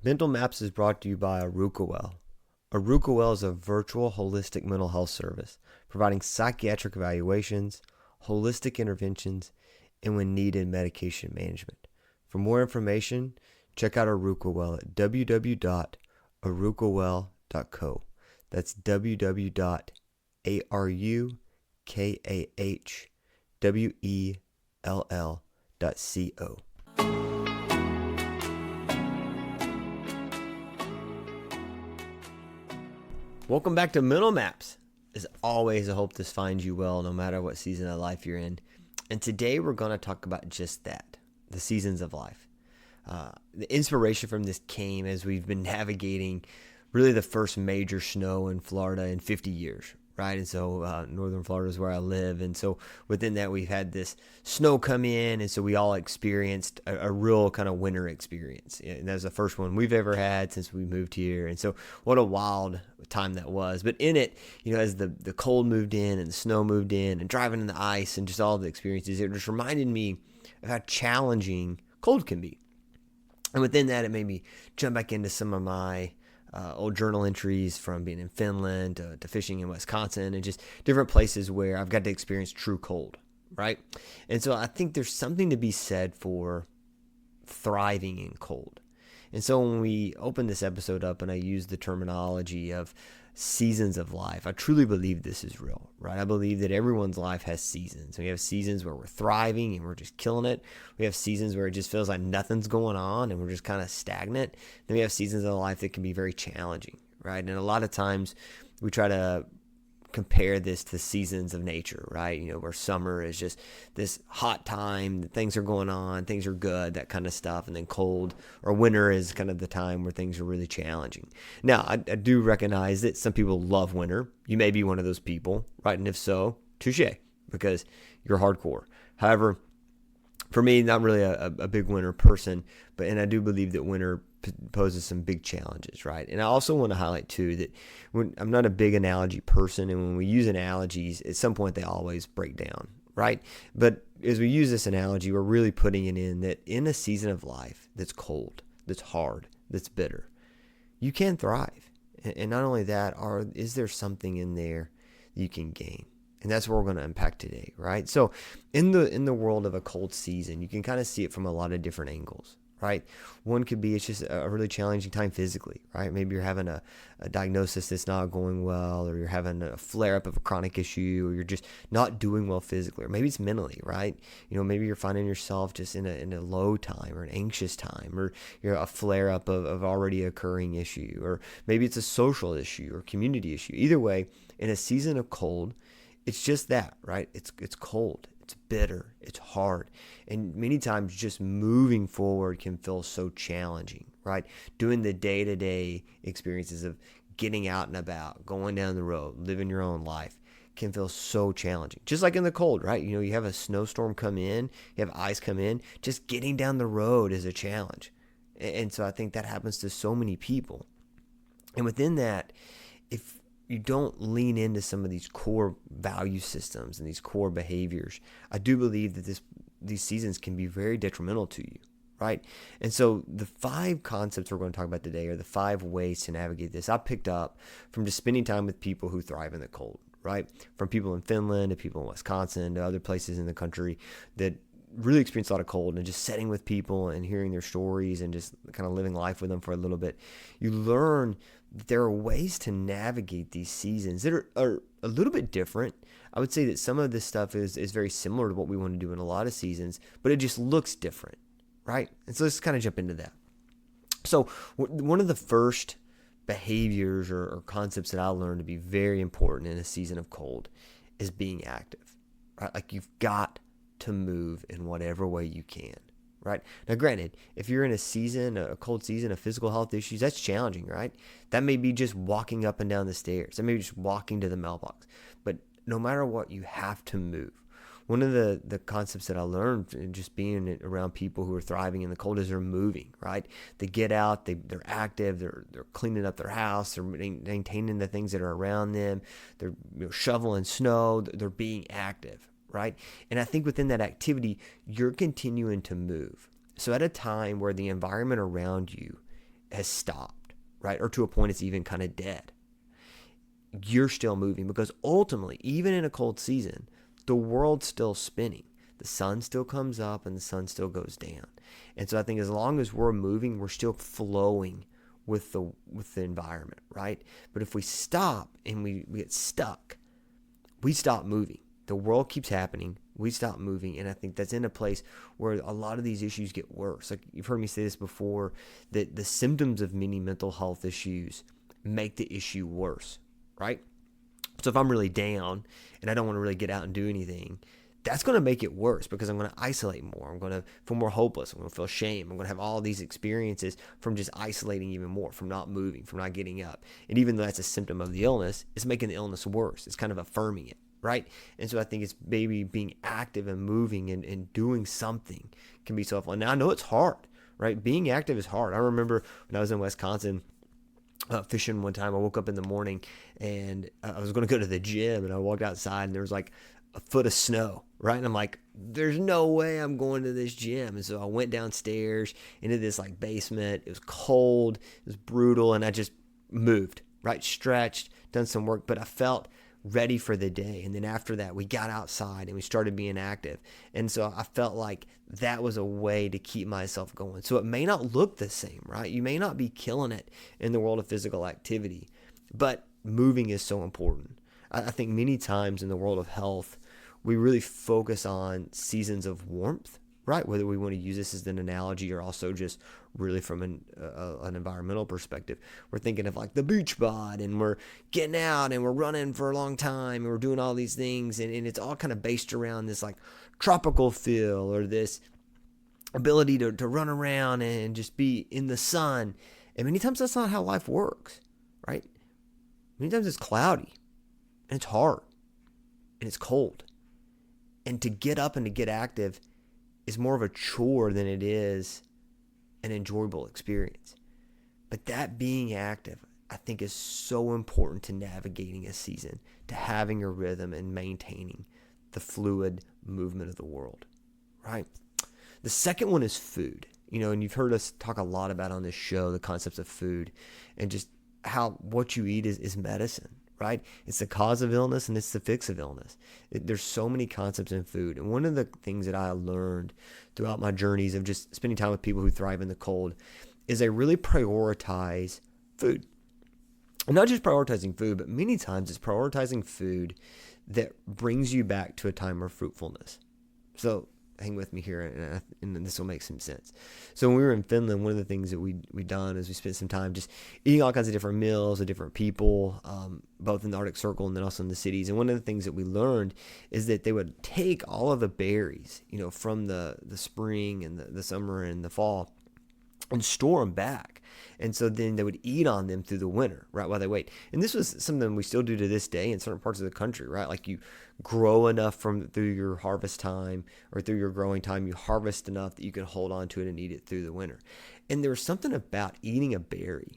Mental Maps is brought to you by Aruka Well. Aruka Well is a virtual holistic mental health service providing psychiatric evaluations, holistic interventions, and when needed, medication management. For more information, check out Aruka Well at www.arukawell.co. That's www.arukawell.co. Welcome back to Mental Maps. As always, I hope this finds you well no matter what season of life you're in. And today we're going to talk about just that, the seasons of life. The inspiration from this came as we've been navigating really the first major snow in Florida in 50 years, right? And so northern Florida is where I live. And so within that, we've had this snow come in. And so we all experienced a real kind of winter experience. And that was the first one we've ever had since we moved here. And so what a wild time that was. But in it, as the cold moved in and the snow moved in and driving in the ice and just all the experiences, it just reminded me of how challenging cold can be. And within that, it made me jump back into some of my old journal entries from being in Finland to fishing in Wisconsin and just different places where I've got to experience true cold, right? And so I think there's something to be said for thriving in cold. And so when we open this episode up and I use the terminology of seasons of life, I truly believe this is real, right? I believe that everyone's life has seasons. We have seasons where we're thriving and we're just killing it. We have seasons where it just feels like nothing's going on and we're just kind of stagnant. Then we have seasons of life that can be very challenging, right? And a lot of times we try to compare this to seasons of nature, right? Where summer is just this hot time, things are going on, things are good, that kind of stuff. And then cold or winter is kind of the time where things are really challenging. Now, I do recognize that some people love winter. You may be one of those people, right? And if so, touche, because you're hardcore. However, for me, not really a big winter person, and I do believe that winter poses some big challenges, right? And I also want to highlight too that I'm not a big analogy person, and when we use analogies, at some point they always break down, right? But as we use this analogy, we're really putting it in that in a season of life that's cold, that's hard, that's bitter, you can thrive. And not only that, is there something in there that you can gain? And that's what we're going to unpack today, right? So in the world of a cold season, you can kind of see it from a lot of different angles, right? One could be it's just a really challenging time physically, right? Maybe you're having a diagnosis that's not going well, or you're having a flare-up of a chronic issue, or you're just not doing well physically, or maybe it's mentally, right? Maybe you're finding yourself just in a low time or an anxious time, or you're a flare-up of already occurring issue, or maybe it's a social issue or community issue. Either way, in a season of cold, it's just that, right? It's cold, it's bitter, it's hard. And many times just moving forward can feel so challenging, right? Doing the day-to-day experiences of getting out and about, going down the road, living your own life can feel so challenging. Just like in the cold, right? You have a snowstorm come in, you have ice come in, just getting down the road is a challenge. And so I think that happens to so many people. And within that, if you don't lean into some of these core value systems and these core behaviors, I do believe that these seasons can be very detrimental to you, right? And so the 5 concepts we're going to talk about today are the 5 ways to navigate this. I picked up from just spending time with people who thrive in the cold, right? From people in Finland to people in Wisconsin to other places in the country that really experience a lot of cold, and just sitting with people and hearing their stories and just kind of living life with them for a little bit, you learn that there are ways to navigate these seasons that are a little bit different. I would say that some of this stuff is very similar to what we want to do in a lot of seasons, but it just looks different, right? And so let's kind of jump into that. So one of the first behaviors or concepts that I learned to be very important in a season of cold is being active, right? Like you've got to move in whatever way you can, right? Now, granted, if you're in a cold season of physical health issues, that's challenging, right? That may be just walking up and down the stairs. That may be just walking to the mailbox. But no matter what, you have to move. One of the concepts that I learned in just being around people who are thriving in the cold is they're moving, right? They get out, they're active, they're cleaning up their house, they're maintaining the things that are around them, they're shoveling snow, they're being active, right? And I think within that activity, you're continuing to move. So at a time where the environment around you has stopped, right? Or to a point it's even kind of dead. You're still moving because ultimately, even in a cold season, the world's still spinning. The sun still comes up and the sun still goes down. And so I think as long as we're moving, we're still flowing with the environment, right? But if we stop and we get stuck, we stop moving. The world keeps happening. We stop moving. And I think that's in a place where a lot of these issues get worse. Like you've heard me say this before, that the symptoms of many mental health issues make the issue worse, right? So if I'm really down and I don't want to really get out and do anything, that's going to make it worse because I'm going to isolate more. I'm going to feel more hopeless. I'm going to feel shame. I'm going to have all these experiences from just isolating even more, from not moving, from not getting up. And even though that's a symptom of the illness, it's making the illness worse. It's kind of affirming it, right? And so I think it's maybe being active and moving and doing something can be so helpful. Now I know it's hard, right? Being active is hard. I remember when I was in Wisconsin, fishing one time. I woke up in the morning and I was going to go to the gym, and I walked outside and there was like a foot of snow, right? And I'm like, there's no way I'm going to this gym. And so I went downstairs into this like basement. It was cold, it was brutal, and I just moved, right? Stretched, done some work, but I felt ready for the day. And then after that, we got outside and we started being active. And so I felt like that was a way to keep myself going. So it may not look the same, right? You may not be killing it in the world of physical activity, but moving is so important. I think many times in the world of health, we really focus on seasons of warmth, right? Whether we want to use this as an analogy or also just really from an environmental perspective. We're thinking of like the beach bod, and we're getting out and we're running for a long time and we're doing all these things. And it's all kind of based around this like tropical feel or this ability to run around and just be in the sun. And many times that's not how life works, right? Many times it's cloudy and it's hard and it's cold. And to get up and to get active is more of a chore than it is an enjoyable experience. But that being active, I think, is so important to navigating a season, to having a rhythm and maintaining the fluid movement of the world, right? The second one is food. And you've heard us talk a lot about on this show the concepts of food and just how what you eat is medicine, right? It's the cause of illness and it's the fix of illness. There's so many concepts in food. And one of the things that I learned throughout my journeys of just spending time with people who thrive in the cold is they really prioritize food. And not just prioritizing food, but many times it's prioritizing food that brings you back to a time of fruitfulness. So hang with me here, and this will make some sense. So when we were in Finland, one of the things that we done is we spent some time just eating all kinds of different meals with different people, both in the Arctic Circle and then also in the cities. And one of the things that we learned is that they would take all of the berries, from the spring and the summer and the fall, and store them back. And so then they would eat on them through the winter, right, while they wait. And this was something we still do to this day in certain parts of the country, right? Like you grow enough through your harvest time or through your growing time, you harvest enough that you can hold on to it and eat it through the winter. And there was something about eating a berry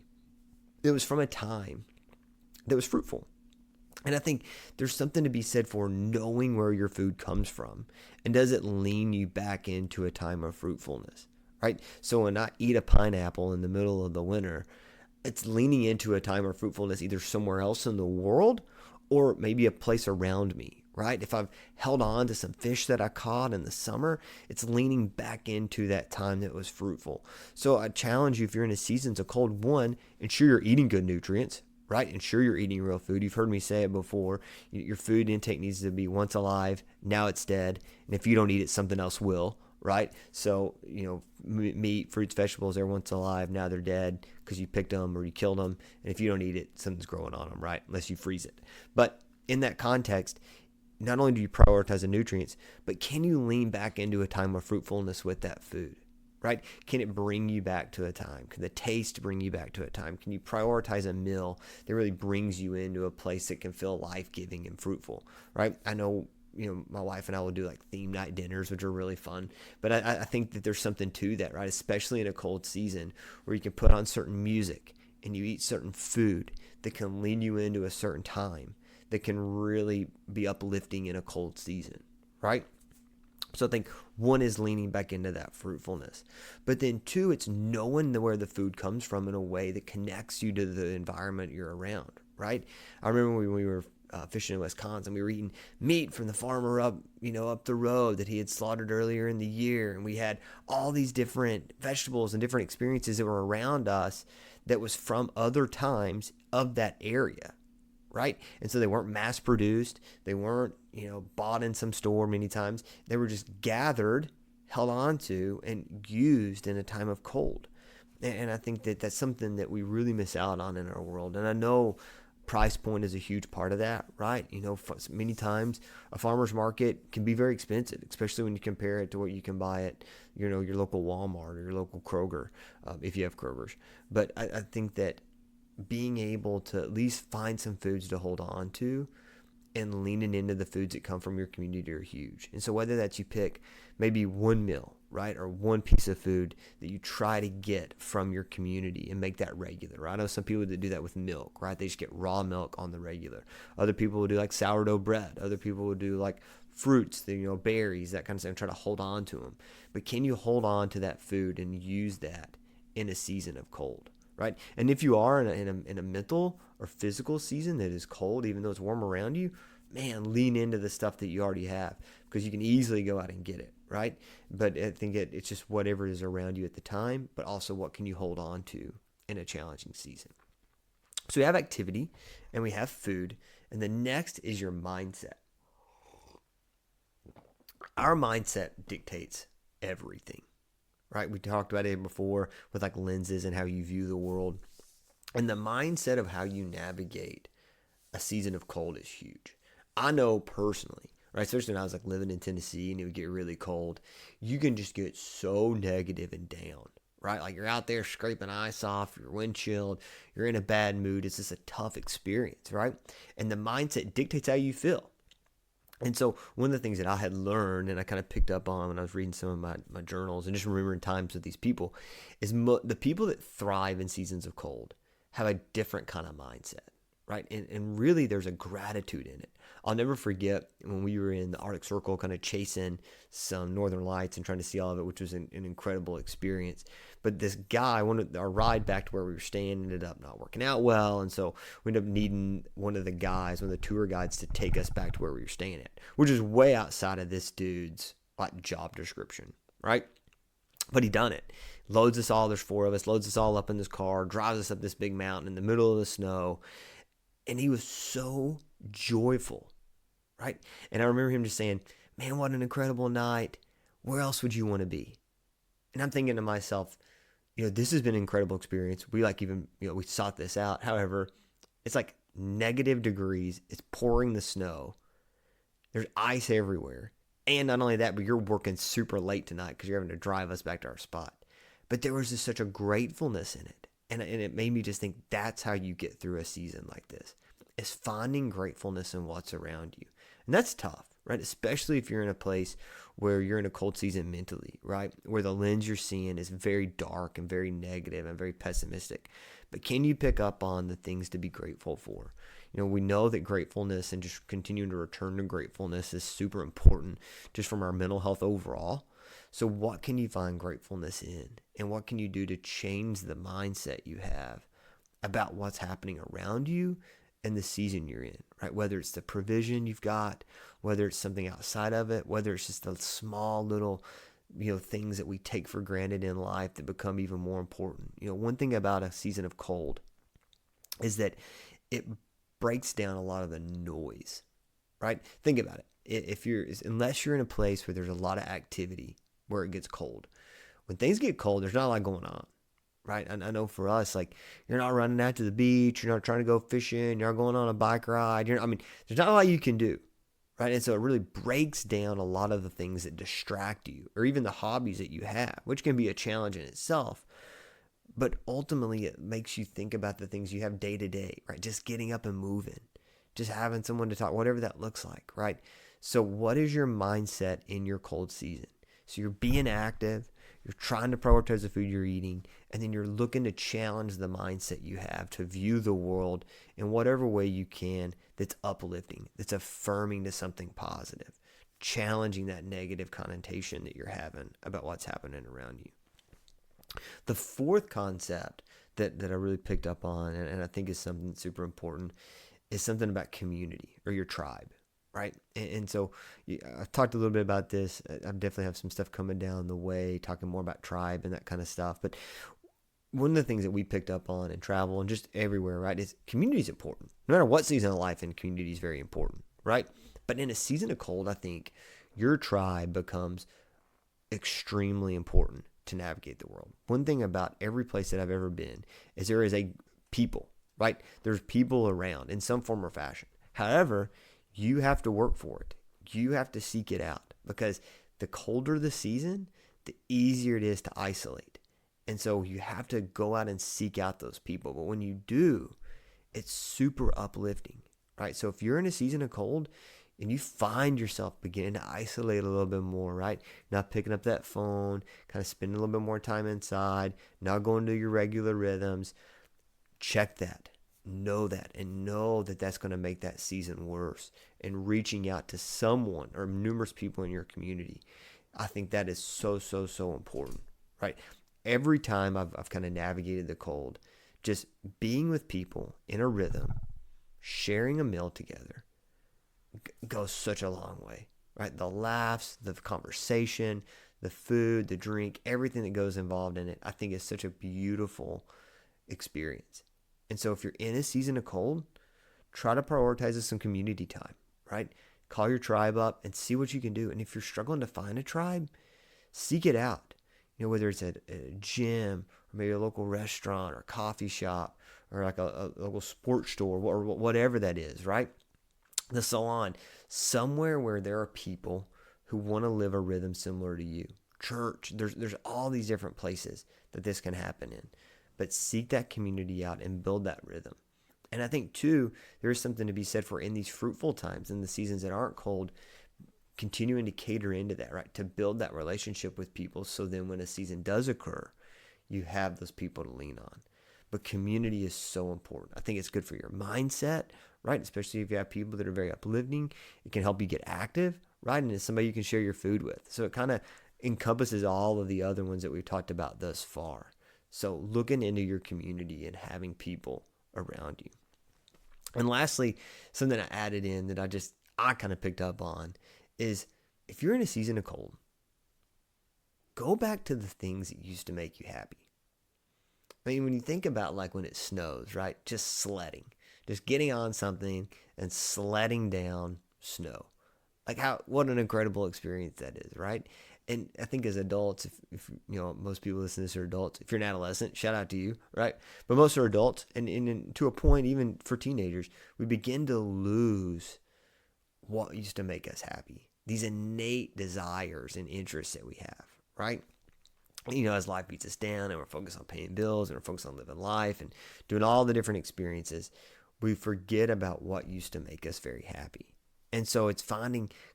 that was from a time that was fruitful. And I think there's something to be said for knowing where your food comes from, and does it lean you back into a time of fruitfulness? Right? So when I eat a pineapple in the middle of the winter, it's leaning into a time of fruitfulness either somewhere else in the world or maybe a place around me, right? If I've held on to some fish that I caught in the summer, it's leaning back into that time that was fruitful. So I challenge you, if you're in a season of cold, one, ensure you're eating good nutrients, right? Ensure you're eating real food. You've heard me say it before. Your food intake needs to be once alive, now it's dead. And if you don't eat it, something else will. Right? So, meat, fruits, vegetables, they're once alive, now they're dead because you picked them or you killed them. And if you don't eat it, something's growing on them, right? Unless you freeze it. But in that context, not only do you prioritize the nutrients, but can you lean back into a time of fruitfulness with that food, right? Can it bring you back to a time? Can the taste bring you back to a time? Can you prioritize a meal that really brings you into a place that can feel life-giving and fruitful, right? I know my wife and I will do like theme night dinners, which are really fun. But I think that there's something to that, right? Especially in a cold season where you can put on certain music and you eat certain food that can lead you into a certain time that can really be uplifting in a cold season, right? So I think one is leaning back into that fruitfulness. But then two, it's knowing where the food comes from in a way that connects you to the environment you're around, right? I remember when we were fishing in Wisconsin, we were eating meat from the farmer up the road that he had slaughtered earlier in the year. And we had all these different vegetables and different experiences that were around us that was from other times of that area, right? And so they weren't mass produced. They weren't, bought in some store many times. They were just gathered, held on to, and used in a time of cold. And I think that that's something that we really miss out on in our world. And I know price point is a huge part of that, right? Many times a farmer's market can be very expensive, especially when you compare it to what you can buy at, your local Walmart or your local Kroger, if you have Krogers. But I think that being able to at least find some foods to hold on to and leaning into the foods that come from your community are huge. And so whether that's you pick maybe one meal, right, or one piece of food that you try to get from your community and make that regular, right? I know some people that do that with milk, right? They just get raw milk on the regular. Other people will do like sourdough bread. Other people will do like fruits, berries, that kind of stuff, and try to hold on to them. But can you hold on to that food and use that in a season of cold? Right? And if you are in a mental or physical season that is cold, even though it's warm around you, man, lean into the stuff that you already have, because you can easily go out and get it, right? But I think it's just whatever is around you at the time, but also what can you hold on to in a challenging season. So we have activity and we have food, and the next is your mindset. Our mindset dictates everything. Right? We talked about it before with like lenses and how you view the world. And the mindset of how you navigate a season of cold is huge. I know personally, right? Especially when I was like living in Tennessee and it would get really cold, you can just get so negative and down, right? Like you're out there scraping ice off your windshield, you're in a bad mood. It's just a tough experience, right? And the mindset dictates how you feel. And so one of the things that I had learned and I kind of picked up on when I was reading some of my journals and just remembering times with these people is the people that thrive in seasons of cold have a different kind of mindset, right? And really there's a gratitude in it. I'll never forget when we were in the Arctic Circle kind of chasing some northern lights and trying to see all of it, which was an incredible experience. But this guy, our ride back to where we were staying ended up not working out well. And so we ended up needing one of the tour guides to take us back to where we were staying at, which is way outside of this dude's like job description, right? But he done it. Loads us all, there's 4 of us, loads us all up in this car, drives us up this big mountain in the middle of the snow. And he was so joyful, right? And I remember him just saying, man, what an incredible night. Where else would you want to be? And I'm thinking to myself, this has been an incredible experience. We we sought this out. However, it's like negative degrees. It's pouring the snow. There's ice everywhere. And not only that, but you're working super late tonight because you're having to drive us back to our spot. But there was just such a gratefulness in it. And it made me just think that's how you get through a season like this, is finding gratefulness in what's around you. And that's tough, right? Especially if you're in a place where you're in a cold season mentally, right? Where the lens you're seeing is very dark and very negative and very pessimistic. But can you pick up on the things to be grateful for? We know that gratefulness and just continuing to return to gratefulness is super important just from our mental health overall. So what can you find gratefulness in? And what can you do to change the mindset you have about what's happening around you and the season you're in, right? Whether it's the provision you've got, whether it's something outside of it, whether it's just the small little, things that we take for granted in life that become even more important. One thing about a season of cold is that it breaks down a lot of the noise, right? Think about it. Unless you're in a place where there's a lot of activity where it gets cold, when things get cold, there's not a lot going on, right? And I know for us, like, you're not running out to the beach, you're not trying to go fishing, you're not going on a bike ride. There's not a lot you can do, right? And so it really breaks down a lot of the things that distract you, or even the hobbies that you have, which can be a challenge in itself. But ultimately, it makes you think about the things you have day to day, right? Just getting up and moving, just having someone to talk, whatever that looks like, right? So what is your mindset in your cold season? So you're being active, you're trying to prioritize the food you're eating, and then you're looking to challenge the mindset you have to view the world in whatever way you can that's uplifting, that's affirming to something positive. challenging that negative connotation that you're having about what's happening around you. The fourth concept that I really picked up on, and I think is something super important, is something about community or your tribe, right? And so I've talked a little bit about this. I definitely have some stuff coming down the way, talking more about tribe and that kind of stuff. But one of the things that we picked up on in travel and just everywhere, right, is community is important. No matter what season of life, and community is very important, right? But in a season of cold, I think your tribe becomes extremely important to navigate the world. One thing about every place that I've ever been is there is a people, right? There's people around in some form or fashion. However, you have to work for it. You have to seek it out, because the colder the season, the easier it is to isolate. And so you have to go out and seek out those people. But when you do, it's super uplifting, right? So if you're in a season of cold and you find yourself beginning to isolate a little bit more, right? Not picking up that phone, kind of spending a little bit more time inside, not going to your regular rhythms, check that. Know that, and know that that's going to make that season worse. And reaching out to someone or numerous people in your community, I think that is so important, right? Every time I've kind of navigated the cold, just being with people in a rhythm, sharing a meal together goes such a long way, right? The laughs, the conversation, the food, the drink, everything that goes involved in it, I think is such a beautiful experience. And so if you're in a season of cold, try to prioritize some community time, right? Call your tribe up and see what you can do. And if you're struggling to find a tribe, seek it out. You know, whether it's at a gym or maybe a local restaurant or coffee shop or like a local sports store or whatever that is, right? The salon, somewhere where there are people who want to live a rhythm similar to you. Church, there's all these different places that this can happen in. But seek that community out and build that rhythm. And I think, too, there is something to be said for in these fruitful times, in the seasons that aren't cold, continuing to cater into that, right? To build that relationship with people so then when a season does occur, you have those people to lean on. But community is so important. I think it's good for your mindset, right? Especially if you have people that are very uplifting. It can help you get active, right? And it's somebody you can share your food with. So it kind of encompasses all of the other ones that we've talked about thus far. So looking into your community and having people around you. And lastly, something I added in that I kind of picked up on is if you're in a season of cold, go back to the things that used to make you happy. I mean, when you think about like when it snows, right? Just sledding, just getting on something and sledding down snow. Like what an incredible experience that is, right? And I think as adults, if you know, most people listen to this are adults. If you're an adolescent, shout out to you, right? But most are adults. And to a point, even for teenagers, we begin to lose what used to make us happy. These innate desires and interests that we have, right? You know, as life beats us down and we're focused on paying bills and we're focused on living life and doing all the different experiences, we forget about what used to make us very happy. And so it's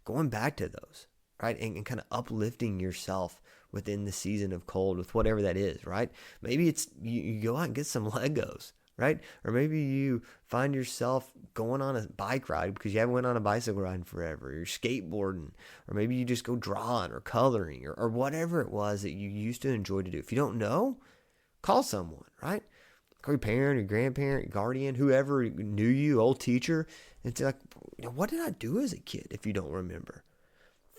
going back to those, right? And kind of uplifting yourself within the season of cold with whatever that is, right? Maybe it's you go out and get some Legos, right? Or maybe you find yourself going on a bike ride because you haven't went on a bicycle ride in forever. You're skateboarding, or maybe you just go drawing or coloring or whatever it was that you used to enjoy to do. If you don't know, call someone, right? Call your parent, your grandparent, your guardian, whoever knew you, old teacher, and say like, what did I do as a kid if you don't remember?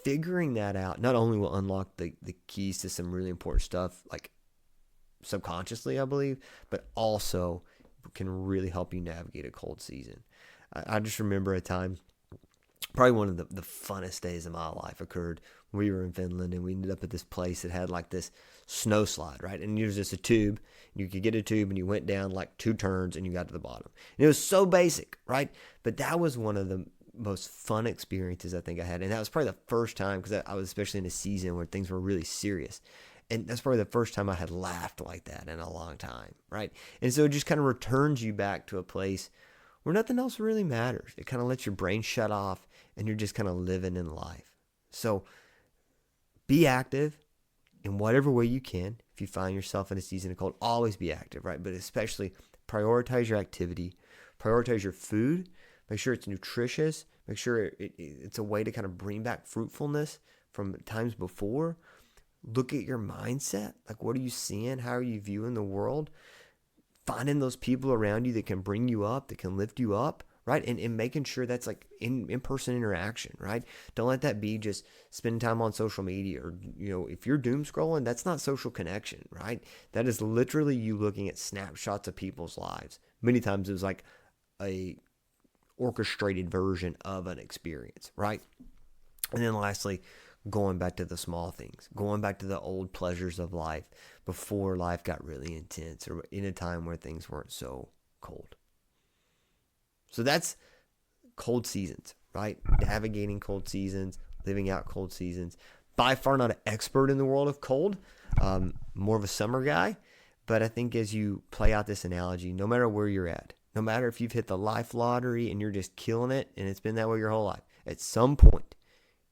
Figuring that out not only will unlock the keys to some really important stuff, like subconsciously, I believe, but also can really help you navigate a cold season. I just remember a time, probably one of the funnest days of my life occurred when we were in Finland, and we ended up at this place that had like this snow slide, right? And it was just a tube. You could get a tube and you went down like 2 turns and you got to the bottom. And it was so basic, right? But that was one of the most fun experiences I think I had. And that was probably the first time, because I was especially in a season where things were really serious. And that's probably the first time I had laughed like that in a long time, right? And so it just kind of returns you back to a place where nothing else really matters. It kind of lets your brain shut off and you're just kind of living in life. So be active in whatever way you can. If you find yourself in a season of cold, always be active, right? But especially prioritize your activity, prioritize your food, Make sure it's nutritious. Make sure it's a way to kind of bring back fruitfulness from times before. Look at your mindset. Like, what are you seeing? How are you viewing the world? Finding those people around you that can bring you up, that can lift you up, right? And making sure that's like in-person interaction, right? Don't let that be just spending time on social media, or, if you're doom scrolling, that's not social connection, right? That is literally you looking at snapshots of people's lives. Many times it was like a orchestrated version of an experience, right? And then lastly, going back to the small things, going back to the old pleasures of life before life got really intense, or in a time where things weren't so cold. So that's cold seasons, right? Navigating cold seasons, living out cold seasons. By far not an expert in the world of cold, more of a summer guy. But I think as you play out this analogy, no matter where you're at, no matter if you've hit the life lottery and you're just killing it and it's been that way your whole life, at some point,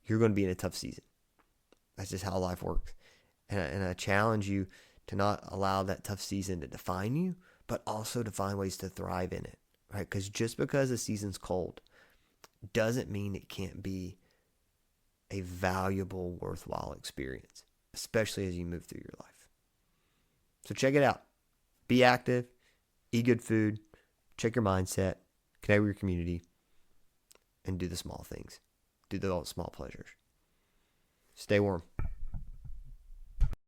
you're going to be in a tough season. That's just how life works. And I challenge you to not allow that tough season to define you, but also to find ways to thrive in it, right? Because just because a season's cold doesn't mean it can't be a valuable, worthwhile experience, especially as you move through your life. So check it out. Be active, eat good food, check your mindset, connect with your community, and do the small things. Do the small pleasures. Stay warm.